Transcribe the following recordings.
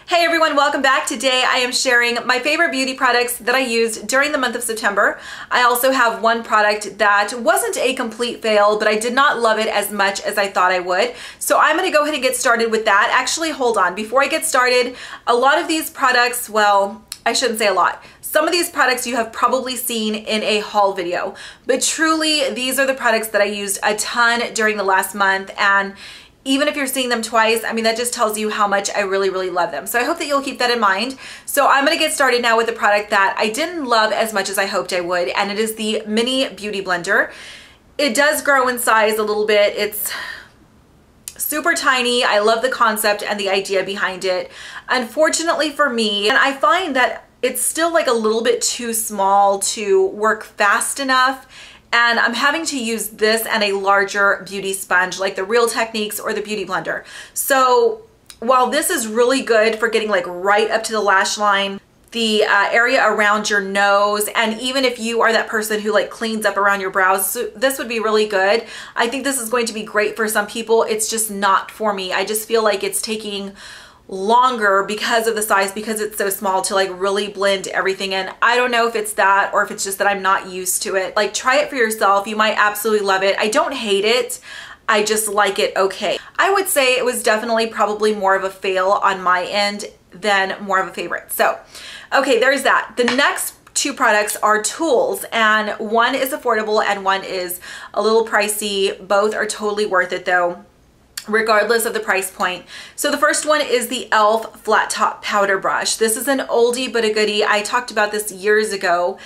Hey everyone, welcome back. Today I am sharing my favorite beauty products that I used during the month of September. I also have one product that wasn't a complete fail, but I did not love it as much as I thought I would. So I'm gonna go ahead and get started with that. Actually, hold on. Before I get started, a lot of these products, well, I shouldn't say a lot. Some of these products you have probably seen in a haul video, but truly these are the products that I used a ton during the last month, and even if you're seeing them twice, I mean, that just tells you how much I really love them. So I hope that you'll keep that in mind. So I'm gonna get started now with the product that I didn't love as much as I hoped I would, and it is the Mini Beauty Blender. It does grow in size a little bit. It's super tiny. I love the concept and the idea behind it. Unfortunately for me, and I find that it's still like a little bit too small to work fast enough, and I'm having to use this and a larger beauty sponge like the Real Techniques or the Beauty Blender. So while this is really good for getting like right up to the lash line, the area around your nose, and even if you are that person who like cleans up around your brows, so this would be really good. I think this is going to be great for some people. It's just not for me. I just feel like it's taking longer because of the size, because it's so small, to like really blend everything in. I don't know if it's that or if it's just that I'm not used to it. Like, try it for yourself. You might absolutely love it. I don't hate it. I just like it okay. I would say it was definitely probably more of a fail on my end than more of a favorite. So, okay, there's that. The next two products are tools, and one is affordable and one is a little pricey. Both are totally worth it though, regardless of the price point. So the first one is the e.l.f. Flat Top Powder Brush. This is an oldie but a goodie. I talked about this years ago,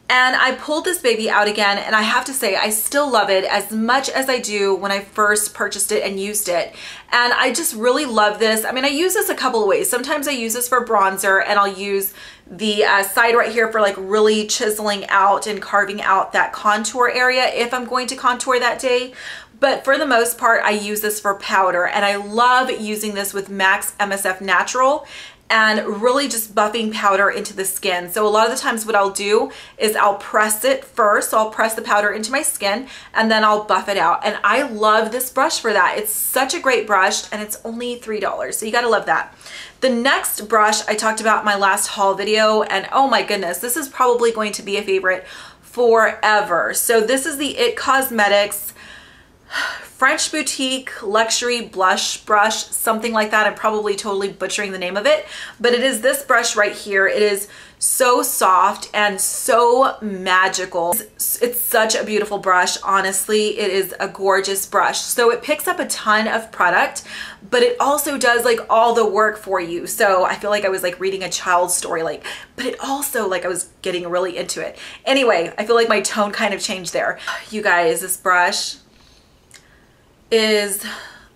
and I pulled this baby out again, and I have to say I still love it as much as I do when I first purchased it and used it. And I just really love this. I mean, I use this a couple of ways. Sometimes I use this for bronzer, and I'll use the side right here for like really chiseling out and carving out that contour area if I'm going to contour that day. But for the most part, I use this for powder, and I love using this with Max MSF Natural and really just buffing powder into the skin. So a lot of the times what I'll do is I'll press it first. So I'll press the powder into my skin and then I'll buff it out. And I love this brush for that. It's such a great brush, and it's only $3. So you gotta love that. The next brush I talked about in my last haul video, and oh my goodness, this is probably going to be a favorite forever. So this is the IT Cosmetics French Boutique Luxury Blush Brush, something like that. I'm probably totally butchering the name of it, but it is this brush right here. It is so soft and so magical. It's such a beautiful brush. Honestly, it is a gorgeous brush. So it picks up a ton of product, but it also does like all the work for you. So I feel like I was like reading a child's story, like, but it also like I was getting really into it. Anyway, I feel like my tone kind of changed there. You guys, this brush is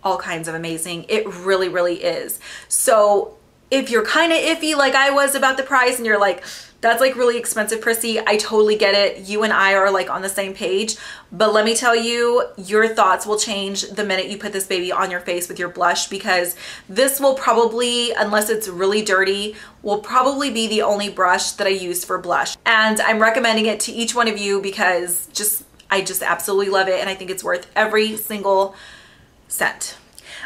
all kinds of amazing. It really is. So if you're kind of iffy like I was about the price, and you're like, that's like really expensive, Prissy, I totally get it. You and I are like on the same page. But let me tell you, your thoughts will change the minute you put this baby on your face with your blush, because this will probably, unless it's really dirty, will probably be the only brush that I use for blush. And I'm recommending it to each one of you because I just absolutely love it, and I think it's worth every single cent.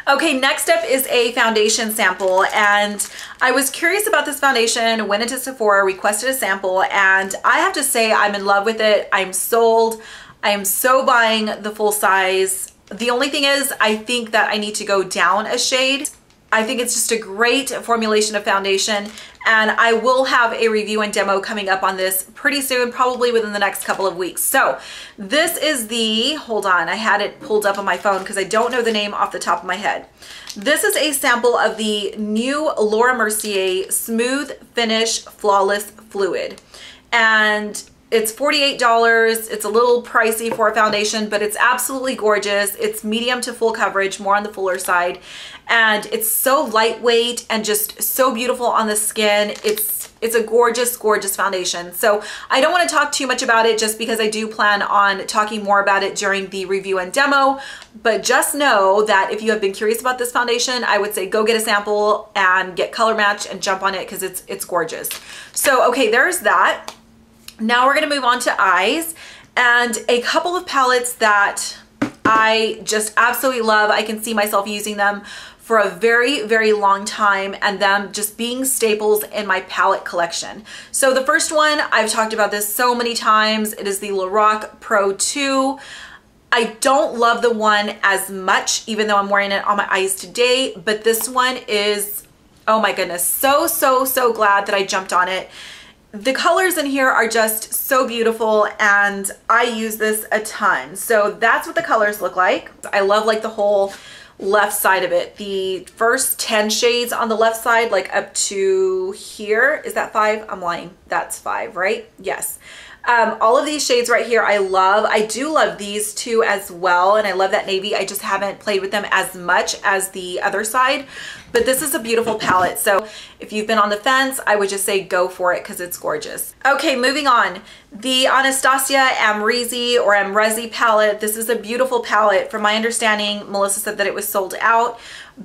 Okay, next up is a foundation sample, and I was curious about this foundation, went into Sephora, requested a sample, and I have to say I'm in love with it. I'm sold. I am so buying the full size. The only thing is, I think that I need to go down a shade. I think it's just a great formulation of foundation, and I will have a review and demo coming up on this pretty soon, probably within the next couple of weeks. So this is the, hold on, I had it pulled up on my phone because I don't know the name off the top of my head. This is a sample of the new Laura Mercier Smooth Finish Flawless Fluid, and it's $48. It's a little pricey for a foundation, but it's absolutely gorgeous. It's medium to full coverage, more on the fuller side. And it's so lightweight and just so beautiful on the skin. It's a gorgeous foundation. So I don't want to talk too much about it just because I do plan on talking more about it during the review and demo. But just know that if you have been curious about this foundation, I would say go get a sample and get color match and jump on it because it's gorgeous. So okay, there's that. Now we're going to move on to eyes, and a couple of palettes that I just absolutely love. I can see myself using them for a very, very long time, and them just being staples in my palette collection. So the first one, I've talked about this so many times. It is the LORAC Pro 2. I don't love the one as much, even though I'm wearing it on my eyes today, but this one is, oh my goodness, so, so, so glad that I jumped on it. The colors in here are just so beautiful, and I use this a ton. So that's what the colors look like. I love like the whole left side of it. The first 10 shades on the left side, like up to here. Is that 5? I'm lying. That's 5, right? Yes. All of these shades right here I love. I do love these two as well, and I love that navy. I just haven't played with them as much as the other side, but this is a beautiful palette. So if you've been on the fence, I would just say go for it because it's gorgeous. Okay, moving on. The Anastasia Amrezi palette. This is a beautiful palette. From my understanding, Melissa said that it was sold out,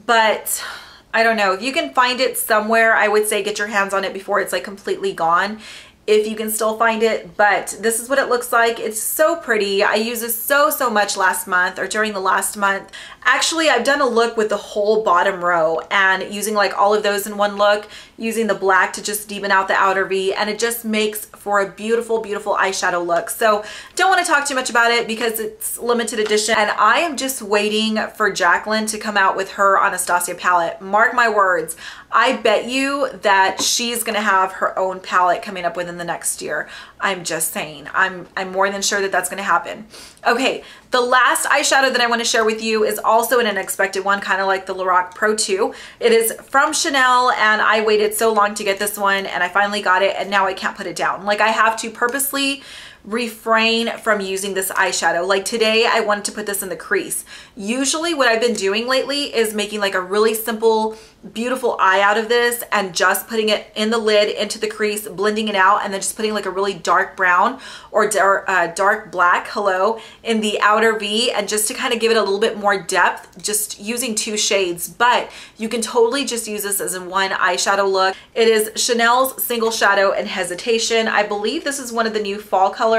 but I don't know. If you can find it somewhere, I would say get your hands on it before it's like completely gone, if you can still find it. But this is what it looks like. It's so pretty. I used this so much last month, or during the last month. Actually, I've done a look with the whole bottom row and using like all of those in one look, using the black to just deepen out the outer V, and it just makes for a beautiful, beautiful eyeshadow look. So don't want to talk too much about it because it's limited edition, and I am just waiting for Jacqueline to come out with her Anastasia palette. Mark my words. I bet you that she's gonna have her own palette coming up within the next year. I'm just saying. I'm more than sure that that's gonna happen. Okay, the last eyeshadow that I want to share with you is also an unexpected one, kind of like the LORAC Pro 2. It is from Chanel, and I waited so long to get this one, and I finally got it, and now I can't put it down. Like, I have to purposely refrain from using this eyeshadow. Like today, I wanted to put this in the crease. Usually what I've been doing lately is making like a really simple, beautiful eye out of this and just putting it in the lid, into the crease, blending it out, and then just putting like a really dark brown or dark black, hello, in the outer V, and just to kind of give it a little bit more depth, just using 2 shades. But you can totally just use this as a one eyeshadow look. It is Chanel's Single Shadow and Hesitation. I believe this is one of the new fall colors.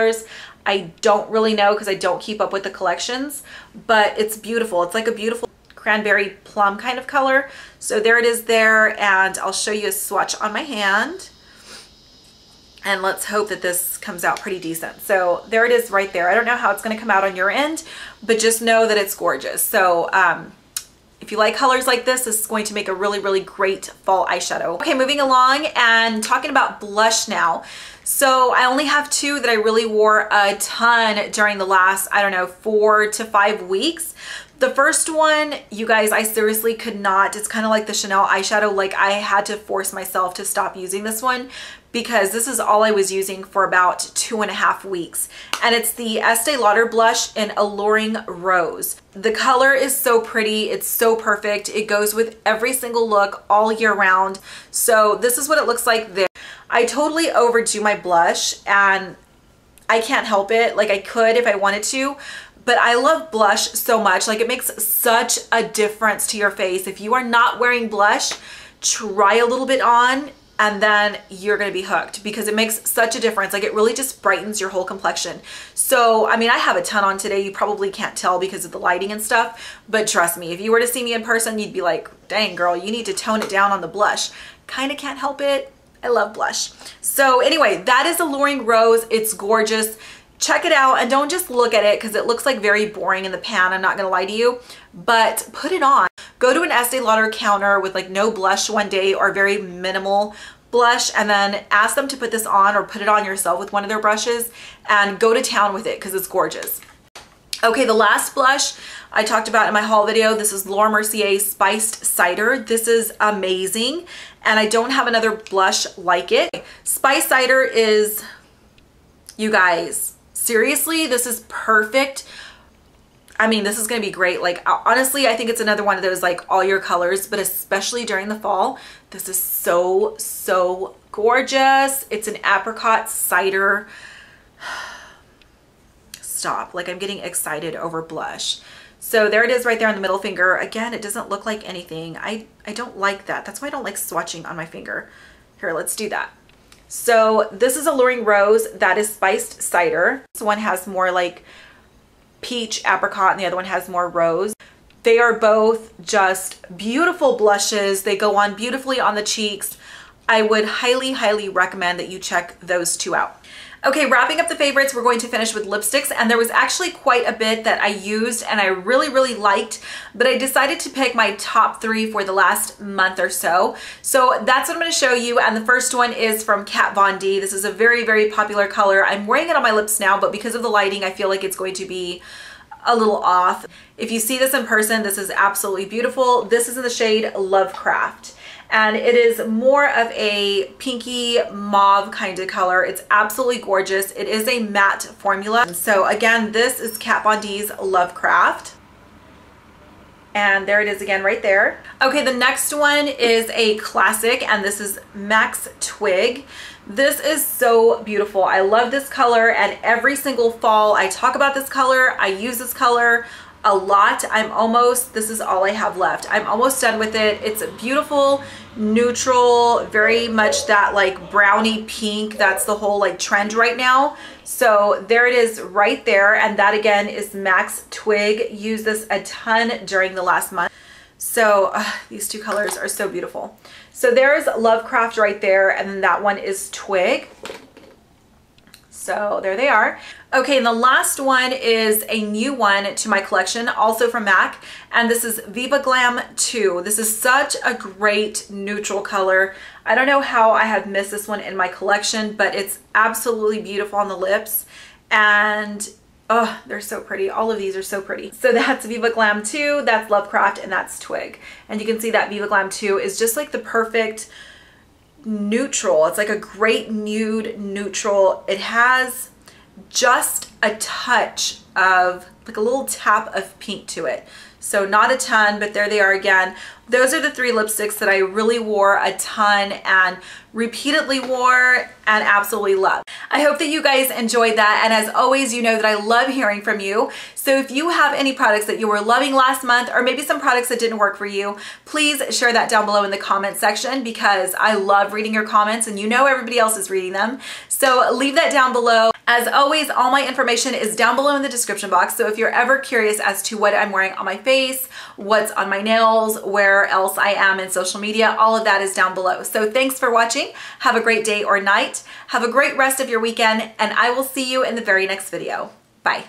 I don't really know because I don't keep up with the collections, but it's beautiful. It's like a beautiful cranberry plum kind of color. So there it is there, and I'll show you a swatch on my hand, and let's hope that this comes out pretty decent. So there it is right there. I don't know how it's going to come out on your end, but just know that it's gorgeous. So if you like colors like this is going to make a really, really great fall eyeshadow. Okay, moving along and talking about blush now. So I only have 2 that I really wore a ton during the last, I don't know, 4 to 5 weeks. The first one, you guys, I seriously could not. It's kind of like the Chanel eyeshadow. Like, I had to force myself to stop using this one because this is all I was using for about 2.5 weeks. And it's the Estee Lauder blush in Alluring Rose. The color is so pretty. It's so perfect. It goes with every single look all year round. So this is what it looks like there. I totally overdo my blush, and I can't help it. Like, I could if I wanted to, but I love blush so much. Like, it makes such a difference to your face. If you are not wearing blush, try a little bit on, and then you're gonna be hooked because it makes such a difference. Like, it really just brightens your whole complexion. So, I mean, I have a ton on today. You probably can't tell because of the lighting and stuff, but trust me, if you were to see me in person, you'd be like, dang girl, you need to tone it down on the blush. Kind of can't help it. I love blush. So anyway, that is Alluring Rose. It's gorgeous. Check it out, and don't just look at it because it looks like very boring in the pan. I'm not gonna lie to you, but put it on. Go to an Estee Lauder counter with like no blush one day or very minimal blush, and then ask them to put this on, or put it on yourself with one of their brushes, and go to town with it because it's gorgeous. Okay, the last blush I talked about in my haul video, this is Laura Mercier Spiced Cider. This is amazing, and I don't have another blush like it. Spiced Cider is, you guys, seriously, this is perfect. I mean, this is gonna be great. Like, honestly, I think it's another one of those like all your colors, but especially during the fall, this is so, so gorgeous. It's an apricot cider. Stop, like I'm getting excited over blush. So there it is right there on the middle finger. Again, it doesn't look like anything. I don't like that. That's why I don't like swatching on my finger. Here, let's do that. So this is Alluring Rose. That is Spiced Cider. This one has more like peach apricot and the other one has more rose. They are both just beautiful blushes. They go on beautifully on the cheeks. I would highly, highly recommend that you check those two out. Okay, wrapping up the favorites, we're going to finish with lipsticks, and there was actually quite a bit that I used and I really, really liked, but I decided to pick my top 3 for the last month or so. So that's what I'm going to show you, and the first one is from Kat Von D. This is a very, very popular color. I'm wearing it on my lips now, but because of the lighting, I feel like it's going to be a little off. If you see this in person, this is absolutely beautiful. This is in the shade Lovecraft. And it is more of a pinky mauve kind of color. It's absolutely gorgeous. It is a matte formula. So again, this is Kat Von D's Lovecraft. And there it is again right there. Okay, the next one is a classic, and this is Max Twig. This is so beautiful. I love this color, and every single fall I talk about this color. I use this color a lot. This is all I have left. I'm almost done with it. It's a beautiful, neutral, very much that like brownie pink. That's the whole like trend right now. So there it is right there. And that again is Max Twig. Use this a ton during the last month. So these two colors are so beautiful. So there's Lovecraft right there. And then that one is Twig. So there they are. Okay, and the last one is a new one to my collection, also from MAC, and this is Viva Glam 2. This is such a great neutral color. I don't know how I have missed this one in my collection, but it's absolutely beautiful on the lips, and oh, they're so pretty. All of these are so pretty. So that's Viva Glam 2, that's Lovecraft, and that's Twig. And you can see that Viva Glam 2 is just like the perfect neutral. It's like a great nude neutral. It has just a touch of like a little tap of pink to it. So not a ton, but there they are again. Those are the 3 lipsticks that I really wore a ton and repeatedly wore and absolutely love. I hope that you guys enjoyed that, and as always, you know that I love hearing from you. So if you have any products that you were loving last month, or maybe some products that didn't work for you, please share that down below in the comment section, because I love reading your comments and you know everybody else is reading them. So leave that down below. As always, all my information is down below in the description box. So if you're ever curious as to what I'm wearing on my face, what's on my nails, where else I am in social media, all of that is down below. So thanks for watching. Have a great day or night. Have a great rest of your weekend, and I will see you in the very next video. Bye.